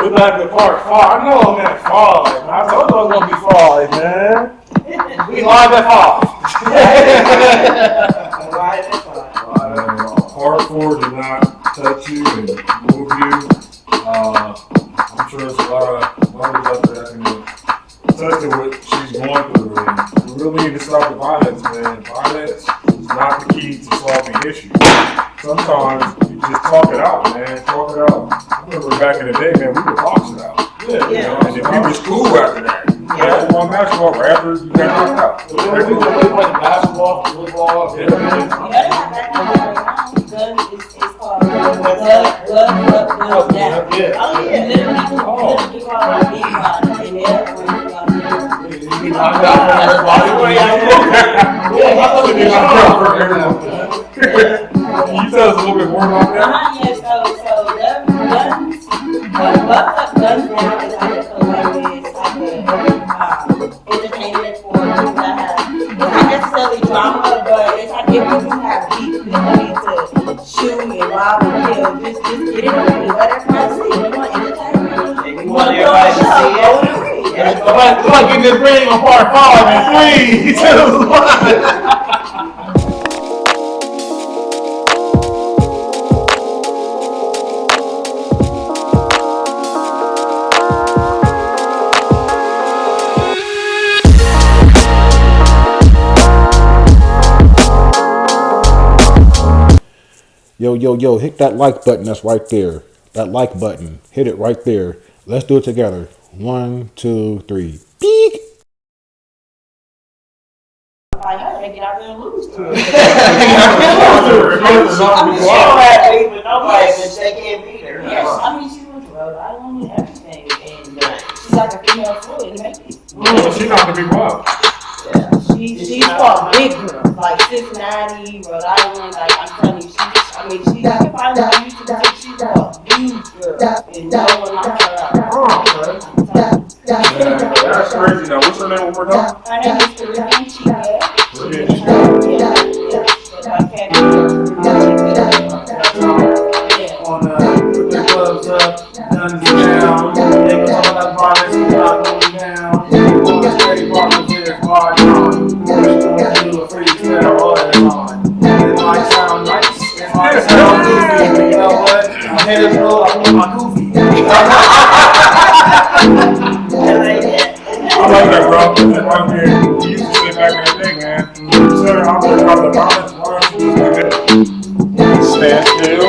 We back to part 5. I know I'm at 5. I told you I was going to be 5, man. We live at 5. Part 4 did not touch you and move you. I'm sure there's a lot of mothers out there that can attest to what she's going through. And we really need to stop the violence, man. Violence is not the key to solving issues. Sometimes you just talk it out, man. Talk it out. I remember back in the day, man, we would box it out. Yeah. You know, and if we was cool after that. Yeah. One basketball, rappers, you got knocked out. We played basketball, football, everything. Gun is called blood down. Yeah. Oh yeah, literally called big body, and You knocked out for everybody. Yeah, I thought you knocked out for everyone. Can you tell us a little bit more about that? Yeah, so guns down is like a hilarious entertainment for people that have, it's not necessarily drama, but it's like if people have beef, they need to shoot and rob and kill, just get it over with, let everybody see, we want entertainment. You want everybody to see it? Somebody get this ring on part 5 in 3, 2, 1. Yo, hit that like button that's right there. That like button. Hit it right there. Let's do it together. 1, 2, 3. Beep! Like, hey, get out there and lose to it. I'm sure that beat, but nobody said they can't beat her. Yes, I mean, she was Rhode Island and everything, and she's like a female Floyd, maybe. She's not going to be wild. She's fought big girls, like Cincinnati, Rhode Island, like I'm telling you, she can find her on YouTube, she fought huge girls, and no one knocked her out. That's crazy. Now, what's her name one more time? Her name is Caribbean Chica. Put their gloves up, guns down. They can talk about violence, it's not going down. Going straight boxers in their hard on. What you gonna do? Afraid to tell all that on. It might sound nice, it might sound goofy, but you know what? My head is low, I want my goofy. I like that, bro. Right there. We used to sit back in the day, man. Instead of out there about the violence, why don't you just do this? Stand still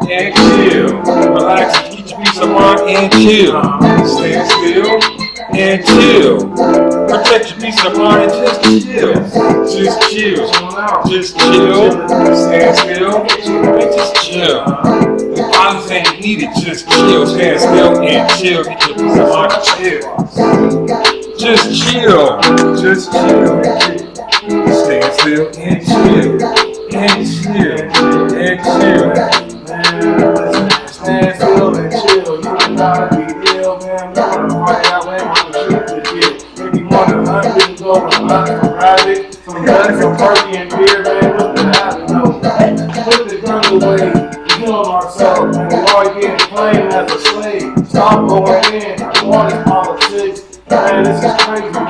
and chill. Relax and keep your peace of mind and chill. Stand still and chill. Protect your peace of mind and just chill. Just chill. Just chill. Stand still and just chill. The violence ain't needed. Just chill. Stand still and chill. Get your peace of mind and chill. Just chill. Just chill. Stand still and chill. And chill. And chill. Stand still and chill. You gotta be real, man. You wanna fight that way, I'm gonna shoot the kid. If you wanna hunt, we can go and hunt some rabbit, some guns, some turkey and beer, man. What's gonna happen? No, put the guns away. We're killing ourselves, man. We're all getting claimed as a slave. Stop going in. All this politics. Man, this is crazy, man.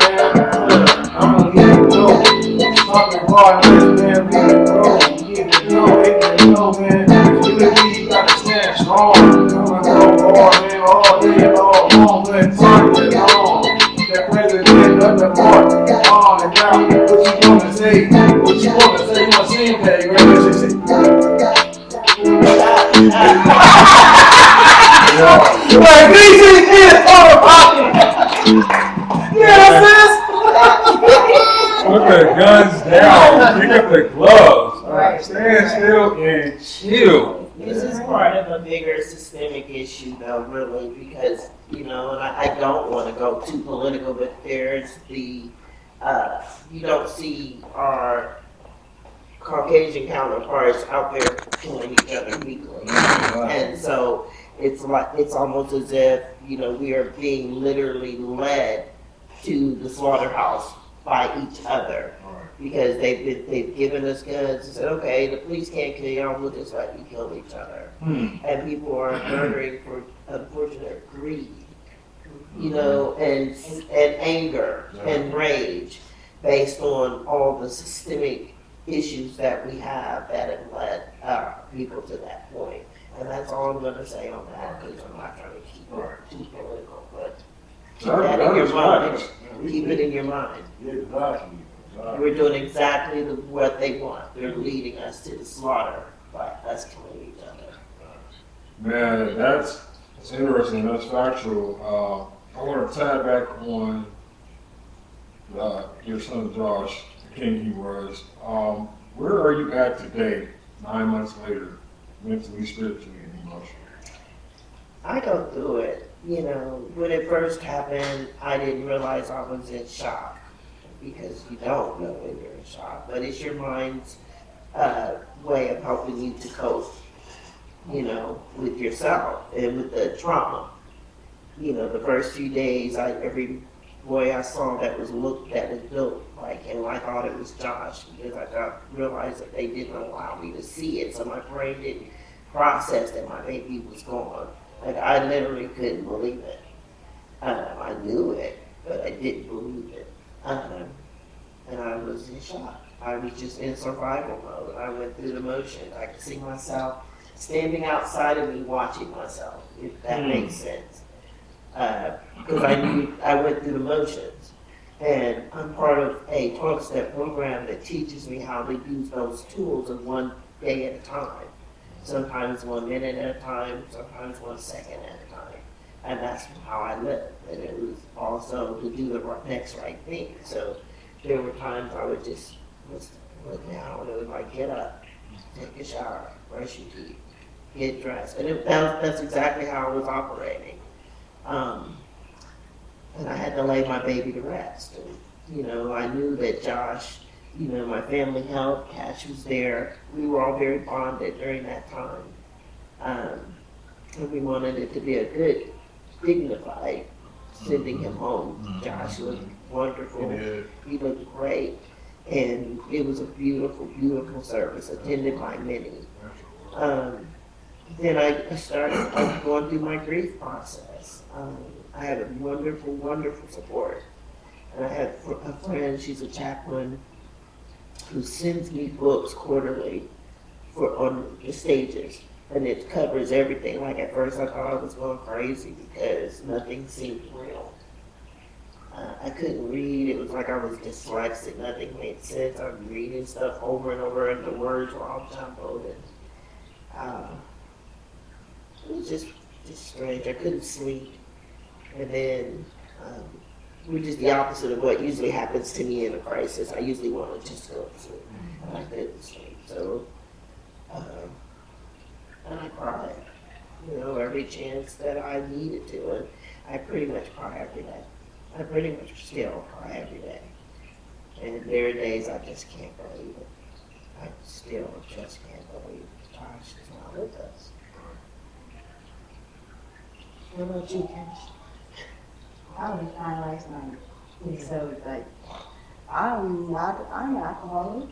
I'm gonna get it go. Talking about this, man. Leave it go. Get it go. Hit it go, man. You gotta stand strong. I'm gonna go hard, man. All day and all long. Let Tanya on. That president doesn't part. On and out. What you gonna say? What you gonna say? You wanna see him, Patty? Right? Like, these is all about it. Yeah, sis. Put the guns down. Pick up the gloves. Stand still and chill. This is part of a bigger systemic issue, though, really, because, you know, and I don't want to go too political, but there's the, you don't see our Caucasian counterparts out there killing each other weekly. And so it's like, it's almost as if, you know, we are being literally led to the slaughterhouse by each other. Because they've given us guns and said, okay, the police can't kill y'all, we'll just let you kill each other. And people are murdering for unfortunate greed, you know, and anger and rage based on all the systemic issues that we have that have led people to that point. And that's all I'm going to say on that, because I'm not trying to keep it too political, but keep that in your mind. Keep it in your mind. Exactly. We're doing exactly what they want. They're leading us to the slaughter by us killing each other. Man, that's interesting. That's factual. I want to tie back on your son Josh, the king he was. Where are you at today, 9 months later, mentally, spiritually, and emotionally? I go through it. You know, when it first happened, I didn't realize I was in shock, because you don't know when you're in shock. But it's your mind's way of helping you to cope, you know, with yourself and with the trauma. You know, the first few days, every boy I saw that was built like him, I thought it was Josh, because I realized that they didn't allow me to see it, so my brain didn't process that my baby was gone. Like, I literally couldn't believe it. I knew it, but I didn't believe it. And I was in shock. I was just in survival mode. I went through the motions. I could see myself standing outside of me watching myself, if that makes sense. Because I knew I went through the motions. And I'm part of a 12-step program that teaches me how to use those tools in one day at a time. Sometimes 1 minute at a time, sometimes 1 second at a time. And that's how I lived. And it was also to do the next right thing. So there were times I would just look down and it was like, get up, take a shower, brush your teeth, get dressed. And that's exactly how I was operating. And I had to lay my baby to rest. And, you know, I knew that Josh, you know, my family helped, Cash was there. We were all very bonded during that time. And we wanted it to be a good, dignified sending him home. Josh looked wonderful. He looked great. And it was a beautiful, beautiful service, attended by many. Then I started going through my grief process. I had a wonderful, wonderful support. And I had a friend, she's a chaplain, who sends me books quarterly on the stages. And it covers everything. Like, at first I thought I was going crazy because nothing seemed real. I couldn't read. It was like I was dyslexic. Nothing made sense. I was reading stuff over and over and the words were all jumbled. And it was just strange. I couldn't sleep. And then which is the opposite of what usually happens to me in a crisis. I usually want to just go to sleep. And I couldn't sleep. So, and I cried, you know, every chance that I needed to. And I pretty much cry every day. I pretty much still cry every day. And there are days I just can't believe it. I still just can't believe Josh is not with us. What about you, Cash? I was crying last night. And so it's like, I'm an alcoholic.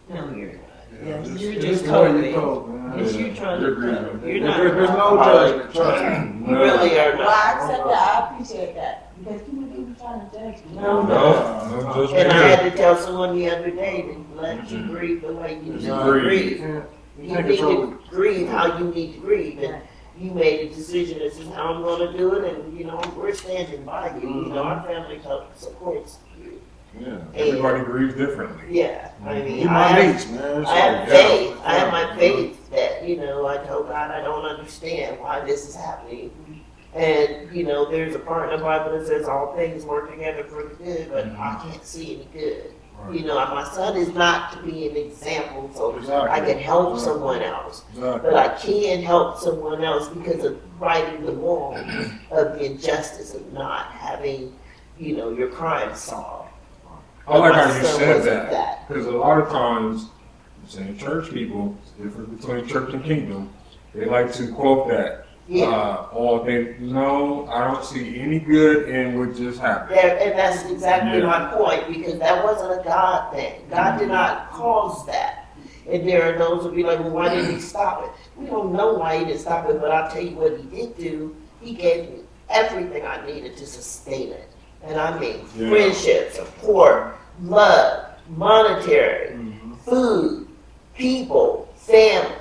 No, you're not. Yes. You're This just is the way coping. you cope, man. It's you trying to cope. You're not. There's no judgment, trust me. You really are Well, I not. accept that. I appreciate that. Because people do be trying to judge me. No, No judgment And I here. had to tell someone the other day to let you grieve the way you need to grieve. You You can't need control to grieve how you need to grieve. And you made a decision, this is how I'm gonna do it, and you know, we're standing by you. You know, our family supports you. Yeah, everybody grieves differently. Yeah, I mean, You I my have, niece, man. I have So, faith. I have my faith that, you know, I told God I don't understand why this is happening. And, you know, there's a part in the Bible that says all things work together for the good, but I can't see any good. You know, my son is not to be an example so I can help someone else. But I can help someone else because of righting the wrong of the injustice of not having, you know, your crime solved. I like how My you son said wasn't that. Because a lot of times, saying church people, it's the difference between church and kingdom, they like to quote that Yeah. All they no, I don't see any good in what just happened. And that's exactly Yeah. my point, because that wasn't a God thing. God did not cause that. And there are those who be like, well, why didn't he stop it? We don't know why he didn't stop it, but I'll tell you what he did do. He gave me everything I needed to sustain it. And I mean Yeah. friendship, support, love, monetary, food, people, family.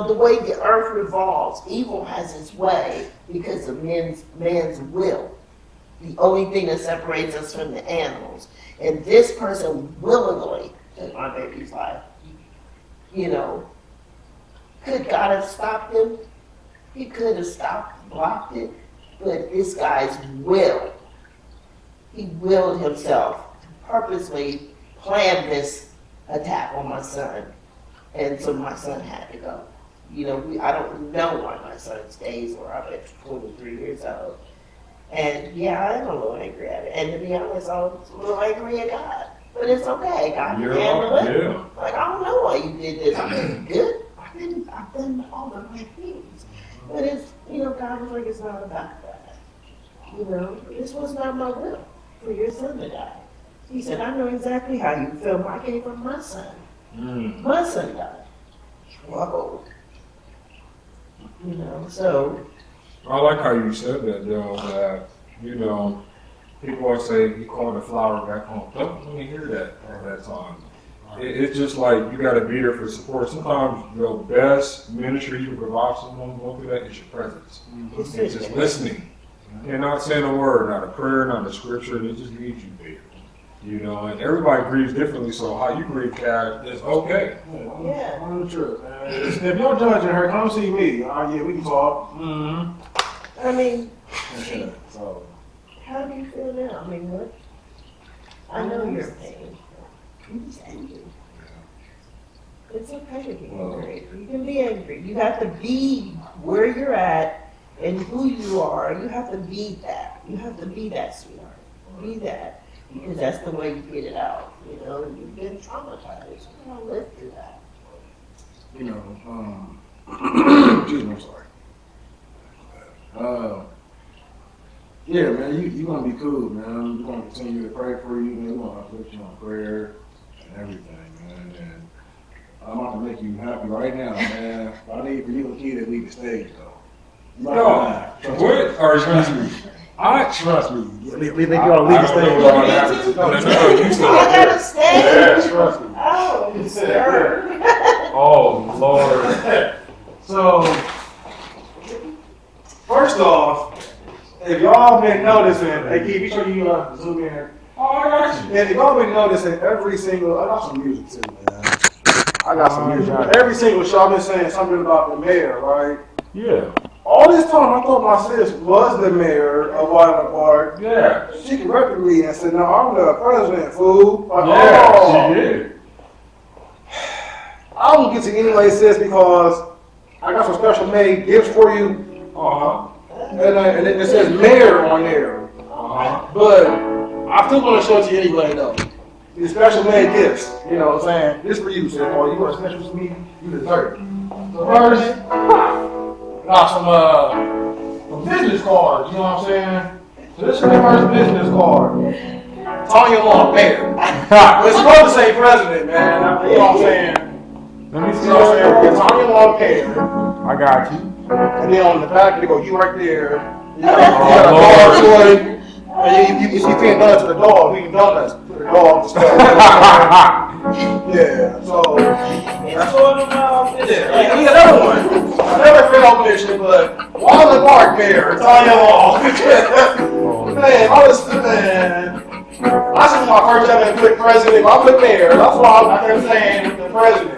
The way the earth revolves, evil has its way because of man's will. The only thing that separates us from the animals. And this person willingly took my baby's life. Could God have stopped him? He could have stopped, blocked it. But this guy's will, he willed himself to purposely plan this attack on my son. And so my son had to go. I don't know why my son's days were up at 23 years old. And yeah, I am a little angry at it. And to be honest, I was a little angry at God. But it's okay. God can handle it. Yeah. Like, I don't know why you did this. I did good. I've done all the right things. But it's, God was like, it's not about that. This was not my will for your son to die. He said, I know exactly how you feel. I came from my son. My son died. Whoa. So. I like how you said that, though, that, people always say he called the flower back home. Don't let me hear that all that time. It's just like you got to be there for support. Sometimes the best ministry you can provide someone going through that is your presence. It's just listening. And not saying a word, not a prayer, not a scripture. They just need you there. And everybody grieves differently, so how you grieve, Kat, is okay. Yeah. I'm the truth, man. If you're judging her, come see me. Yeah, we can talk. I mean, So, how do you feel now? I mean, what? I know your pain. I'm just angry. It's okay to be angry. You can be angry. You have to be where you're at and who you are. You have to be that. You have to be that, sweetheart. Be that. Because that's the way you get it out. You've been traumatized. You don't live through that. excuse me, I'm sorry. Yeah, man, you gonna be cool, man. We're gonna continue to pray for you, man. We're gonna uplift you on prayer and everything, man. And I'm about to make you happy right now, man. I need for you and Key to leave the stage, though. No, what? Or trust me. Trust me. Leave you all leave the stage. No, you said I gotta stay. Yeah, trust me. Oh, sir. Oh, Lord. So, first off, if y'all been noticing, hey Keith, be sure you zoom in. Oh, I got you. And if y'all been noticing, every single, I got some music too, man. I got some music. But every single show, I've been saying something about the mayor, right? Yeah. All this time, I thought my sis was the mayor of Wyland Park. Yeah. She corrected me and said, "No, I'm the president, fool." Like, Yeah, oh. she did. I won't get to anyway, sis, because I got some special made gifts for you. And it says mayor on there. But I'm still going to show it to you anyway, though. These special made gifts. You know what I'm saying? This for you, sis. Oh, you are special to me. You deserve it. So first, got some business cards. You know what I'm saying? So this is the first business card. Tanya Long, mayor. It's supposed to say president, man. You know what I'm saying? Let me see. You know what I'm saying? Tanya Long, mayor. I got you. And then on the back, they go, you right there. You got a Lord. dog toy. And you feed donuts to the dog. We can donuts to the dog and stuff. Yeah, so. It's sort of Yeah, another one. Another film mission, but Wyland Park mayor, Tanya Long. Man, I see my first time I put president, I put mayor. That's why I kept saying the president.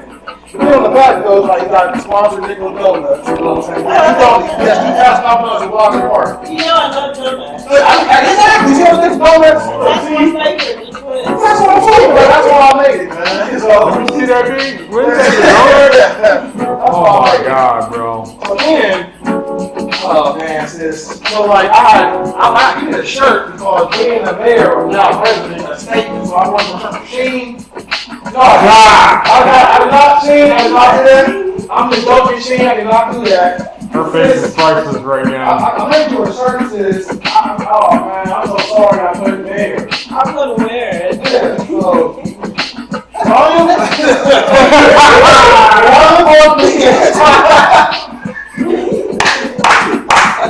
Then on the back goes like you got sponsored nickel donuts. You know what I'm saying? You passed out donuts at Wyland Park. I love donuts. Exactly. See those nickel donuts? That's my favorite. That's what I'm saying, man. That's why I made it, man. So, Let me see that big. What is that? that's Oh why I my made it. God, bro. So then, oh man, sis. So like I needed a shirt because being the mayor or now president is a statement. So I went to her machine. No, I did not I'm just joking, she ain't did not do that. Her face is priceless right now. I made you a shirt that says, oh man, I'm so sorry I put it there. I'm gonna wear it. Yeah, so.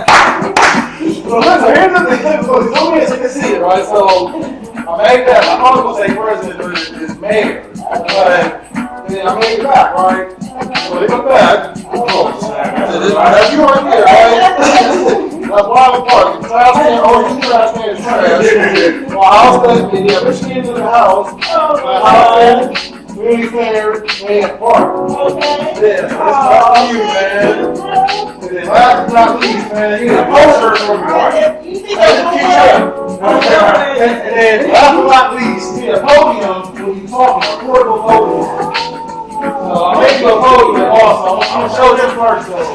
So listen, here's the thing. So you can see it, right? So I made that. I'm not gonna say president, but it's mayor. But then I made it back, right? So they come back. That's you right here, right? That's why I'm parking. Trash can, oh, you trash can is trash. My house doesn't get here. Rich kids in the house. My house really fair, made a park. Yeah, that's for you, man. And then last but not least, man, you get a poster from me, right? And then last but not least, you get a podium when you talking, a portable podium. So I'll make you a podium also. I'm gonna show them first, though.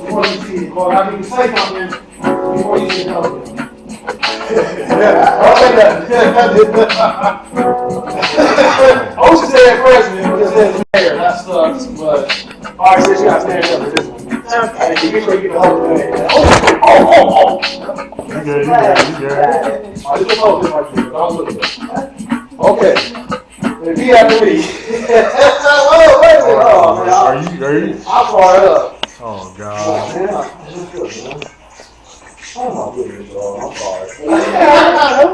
Before you see it, well, I need to say something before you see it. I'll say that. I wish it said president, but it says mayor. That sucks, but alright, sis, you gotta stand up for this one. Okay. You make sure you get the whole thing. Oh! You good. Alright, just hold this right here. Don't look at it. Okay. Repeat after me. Whoa, wait a minute. Oh, man. Are you? I'm fired up. Oh, God. Oh my goodness, y'all. I'm sorry.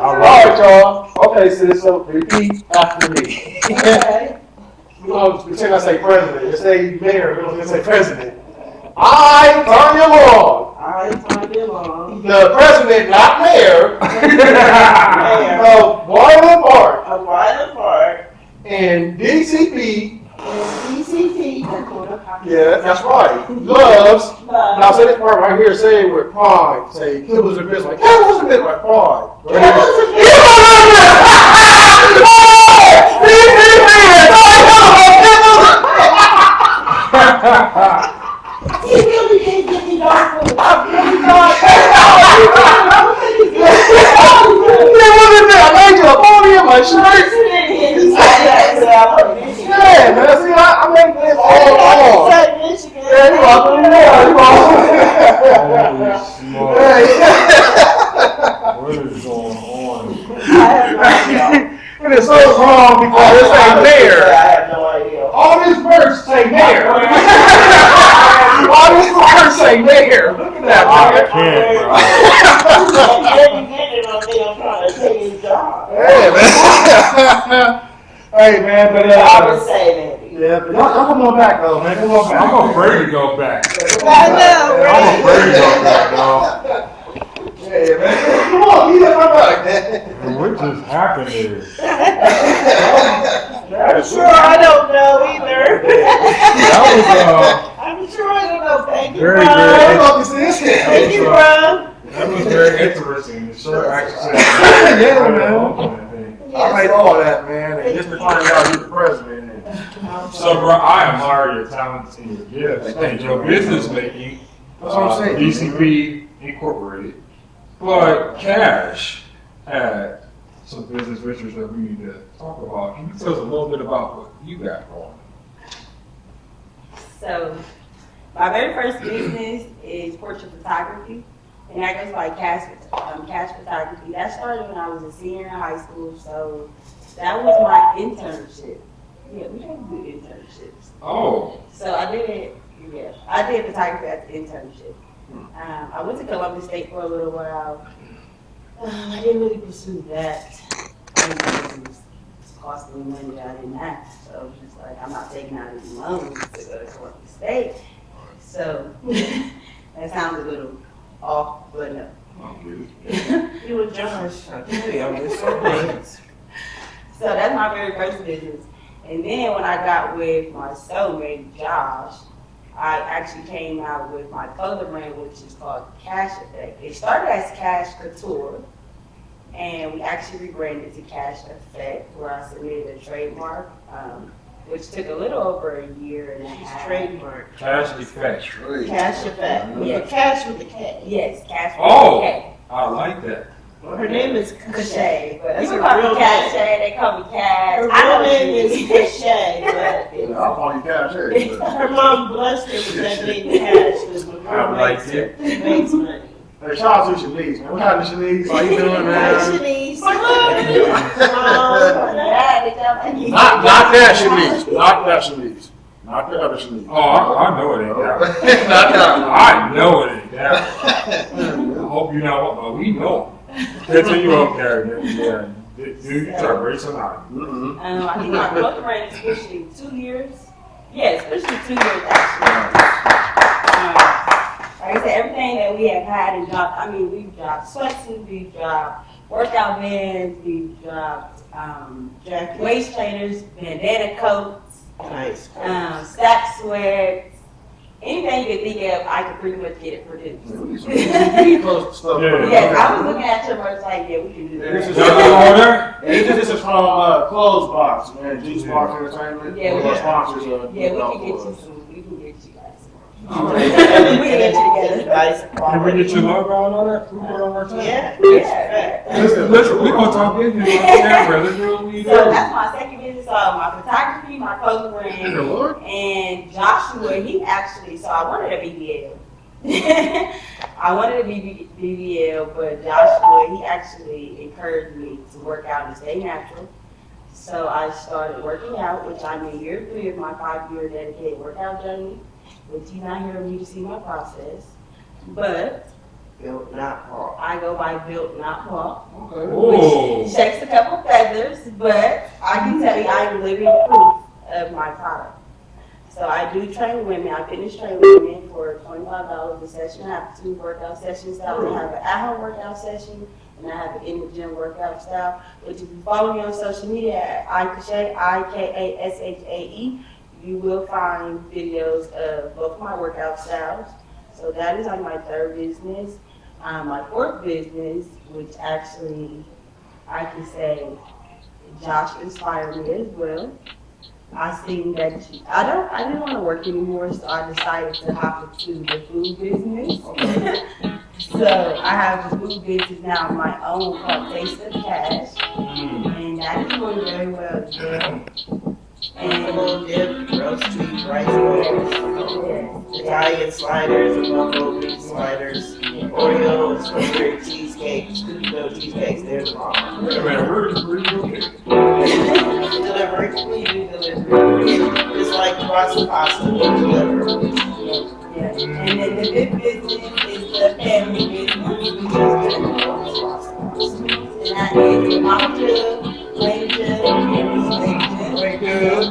Alright, y'all. Okay, sis, so repeat after me. We're going to pretend I say president. You say mayor, we're going to say president. I, Tanya Long. The president, not mayor. Of Boylan Park. And DCP. Yeah, that's right. Loves. Now say this part right here. Say it with pride. Say kibbles and bits like kibbles and bits like pride. He really did get me off of it. I made you a podium, my shirt. Yeah, man. See, I made this all on. Yeah, you welcome. What is going on? It is so wrong because it say mayor. I have no idea. All these words say mayor. All these words say mayor. Look at that, I man. can't, Hey, man. Hey, man, but I would say that. yeah, but y'all come on back though, man. Come on back. I'm afraid to go back. I know, I'm right? afraid to go back, dog. Yeah, man. Come on, you come back, man. What just happened here? Sure, I don't know either. That I'm sure I don't know. Thank you, Very, bro. very Thank you, bro. that was very interesting. The shirt actually said, Yeah, man. man. I made all that, man, and just to find out you're the president. So, bro, I admire your talents and your gifts and your business making. That's what I'm saying. DCP Incorporated. But Cash had some business ventures that we need to talk about. Can you tell us a little bit about what you got going? So, my very first business is portrait photography, and that goes by cash photography. That started when I was a senior in high school, so that was my internship. Yeah, we don't do internships. Oh. So I did it, I did photography at the internship. I went to Columbus State for a little while. I didn't really pursue that. It was costing me money that I didn't have. So I was just like, I'm not taking out any loans to go to Columbus State. So that sounds a little off, but no. You were generous. So that's my very first business. And then when I got with my soulmate, Josh, I actually came out with my color brand, which is called Cash Effect. It started as Cash Couture, and we actually rebranded to Cash Effect, where I submitted a trademark, which took a little over a year and a half. Trademark. Cash Effect. Cash effect. Yes. Cash with a K. Yes, Cash with Oh. a K. I like that. Well, her name is Cachet, but That's people her call real me Cash, they call me Cash. Her I know real what name you is mean. Cachet, but it's I'll all these cash areas. Her mom blessed her with that big cash because my I girl like it. makes money. Hey, shout out to Shanice, man. What happened, Shanice? How you doing, Hi, man? Shanice. Not that Shanice. Not that Shanice. Not the other Shanice. Oh, I know it ain't that. Not that I know it ain't that. I hope you know, but we know. Continue on, Karen. Yeah. Dude, you try to break some out. Mm-hmm. I think my growth rate is pushing 2 years. Yeah, it's pushing 2 years actually. Like I said, everything that we have had and dropped, I mean, we've dropped sweatsuits, we've dropped workout bands, we've dropped waist trainers, bandana coats, Nice. stack sweats, anything you can think of, I can pretty much get it produced. Close to stuff. Yeah. Yes, I was looking at your website, yeah, we can do This is, that. Y'all do all that? this is from Clothes Box, man. Juice Box Entertainment. Yeah, One of our sponsors. Yeah, we can get you some, we can get you guys some. All We right. can get you together. Nice Can we quality. get your logo and all that? Can we put it on our team? Yeah. Listen, we gonna talk in here on camera. Let's do what we do. So that's my second business, my photography, my clothing brand, Lord. and Joshua, he actually, so I wanted a BBL. I wanted a BBL, but Joshua, he actually encouraged me to work out and stay natural. So I started working out, which I'm in year 3 of my 5-year dedicated workout journey, which he's not here for me to see my process. But Built, not Paul. I go by Built Not Walk, Okay. Oh. which shakes a couple feathers, but I can tell you I am living proof of my product. So I do train women. I fitness train women for $25 a session. I have 2 workout sessions. I have an at-home workout session, and I have an in-the-gym workout style. Which if you follow me on social media at Ikashae, IKASHAE, you will find videos of both my workout styles. So that is like my 3rd business. My 4th business, which actually I can say Josh inspired me as well. I seen that I didn't want to work anymore, so I decided to hop into the food business. So I have the food business now of my own called Taste of Cash, and that is going very well as well. And Buffalo dip, roast beef, rice bowls, Italian sliders, and buffalo beef sliders, Oreo and strawberry cheesecakes, cookie dough cheesecakes. There's a mom. Wait a minute, where you okay? Delivery, we do delivery. It's like pasta pasta, we deliver. yeah. And then the big business is the family business, which is the and that is Mama Jug, Lady Jug, and me, Lady Jug.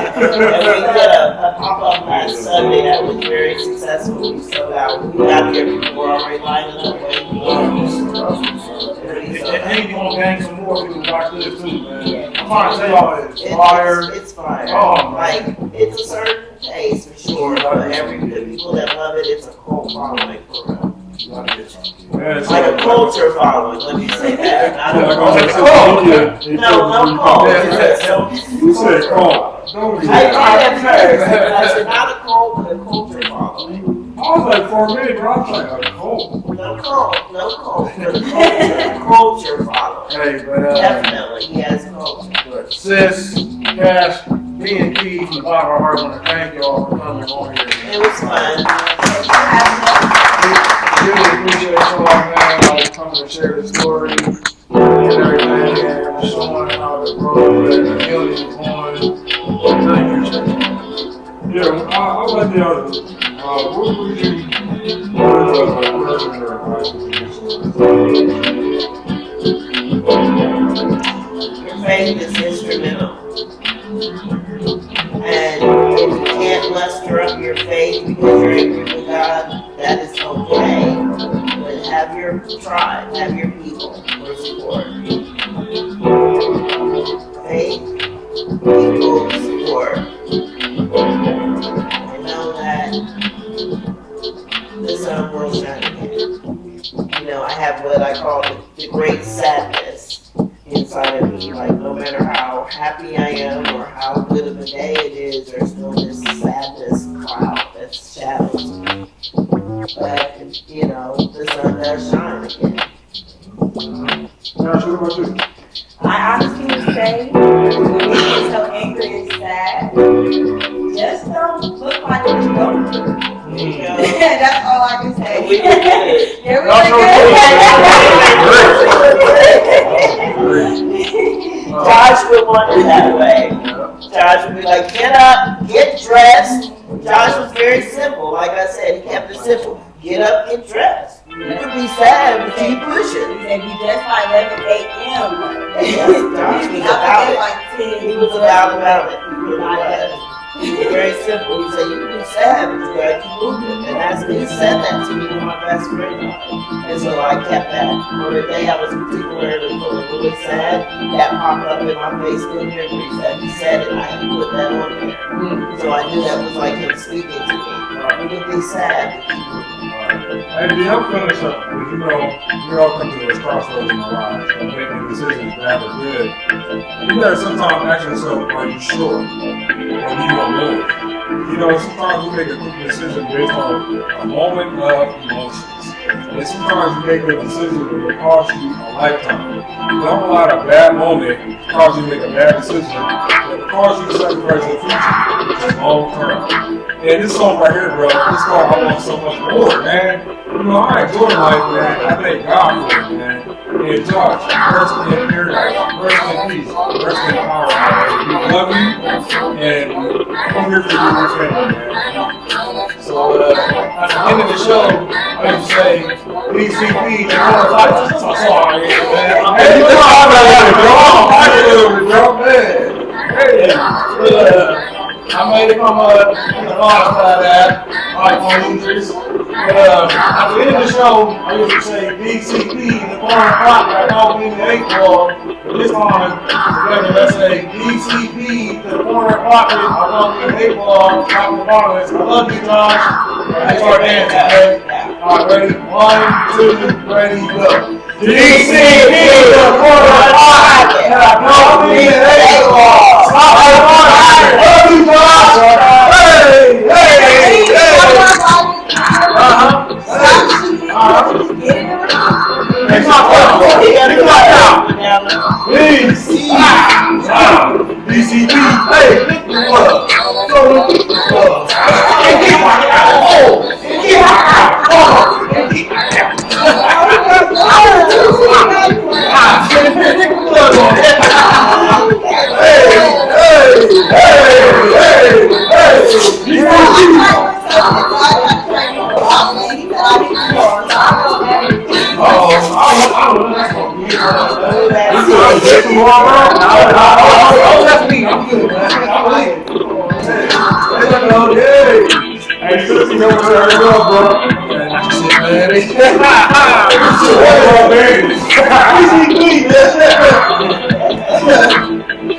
And we did a pop-up last Sunday that was very successful. We sold out. We got here, people were already lining up waiting. And you want to gang some more people to watch this too, man. I'm trying to tell y'all it's fire. It's fire. Oh, like, it's a certain taste for sure, but the people that love it, it's a cult following for real. Man, it's Like a culture following, let me say that. Not a like cult. No, cult. You said cult. Don't be. I did at first, but I said not a cult, but a culture following. I was like, for a minute, bro, I was like, a cult. No cult, but a culture following. Hey, but Definitely, he has a culture. Sis, Cash, me and T from the bottom of our heart want to thank y'all for coming on here. It was fun. Really appreciate y'all, man, like coming to share the story and everything, and showing how the growth and the healing is going. Really appreciate it. Yeah, I like the other. What would you Your faith is instrumental. And if you can't muster up your faith because you're angry with God, that is okay. But have your tribe, have your people for support. Faith equals support. And know that the sun will shine again. You know, I have what I call the great sadness inside of me. Like, no matter how happy I am or how good of a day it is, there's still this sadness cloud that shadows me. But, you know, the sun does shine again. Josh, what about you? I honestly would say, when we get so angry and sad, That's all I can say. We were good. Yeah, we Y'all were Josh would want it that way. Josh would be like, get up, get dressed. Josh was very simple. Like I said, he kept it simple. Get up, get dressed. You can be sad, but keep pushing. He said be dressed by 11 a.m. Josh was about it. He was about it. He really was. He was very simple. He said, you can be sad, but you gotta keep moving. And he said that to me when my best friend died. And so I kept that. On the day I was particularly feeling really sad, that popped up in my Facebook memories that he said it, and I had to put that on there. So I knew that was like him speaking to me. You can be sad, but keep moving. Hey, do y'all finish up? Because we all come to those crossroads in our lives, and making decisions bad or good. You gotta sometimes ask yourself, are you sure? Or do you want to live? Sometimes we make a quick decision based on a moment of emotions. And sometimes you make a decision that will cost you a lifetime. Don't allow a bad moment cause you to make a bad decision that will cause you to sacrifice your future long term. And this song right here, bro, this song I want so much more, man. I enjoy life, man. I thank God for it, man. And Josh, rest in paradise, rest in peace, rest in power, man. We love you, and I'm here for you and your family, man. So at the end of the show, I used to say, BCP, the more lights. That's my song right here, man. Hey, you know I'm I made it from the bottom side of that, like my losers. But at the end of the show, I used to say BCP, the foreign clock, I called me the 8 ball. But this time, together, let's say BCP, the foreign clock, I called me the 8 ball, top of the bottom. I love you, Josh. Let's start dancing, okay? All right, ready? 1, 2, ready, go. BCP, the foreign clock, I called me the 8 ball. Stop the bottom. Love you, Josh. Hey, hey, hey. Next time, please. BCP, hey,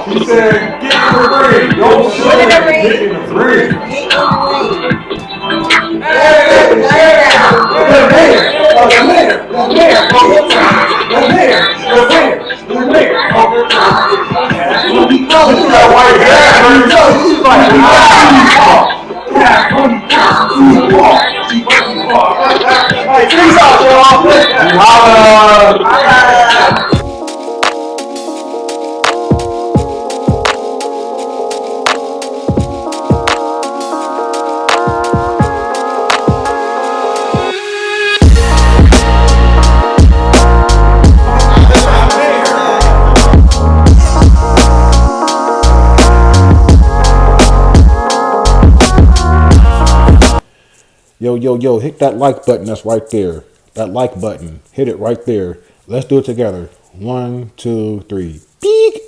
He said, get in the ring. Don't show it. Get in the ring. Yo, hit that like button that's right there. That like button. Hit it right there. Let's do it together. 1, 2, 3. Peek!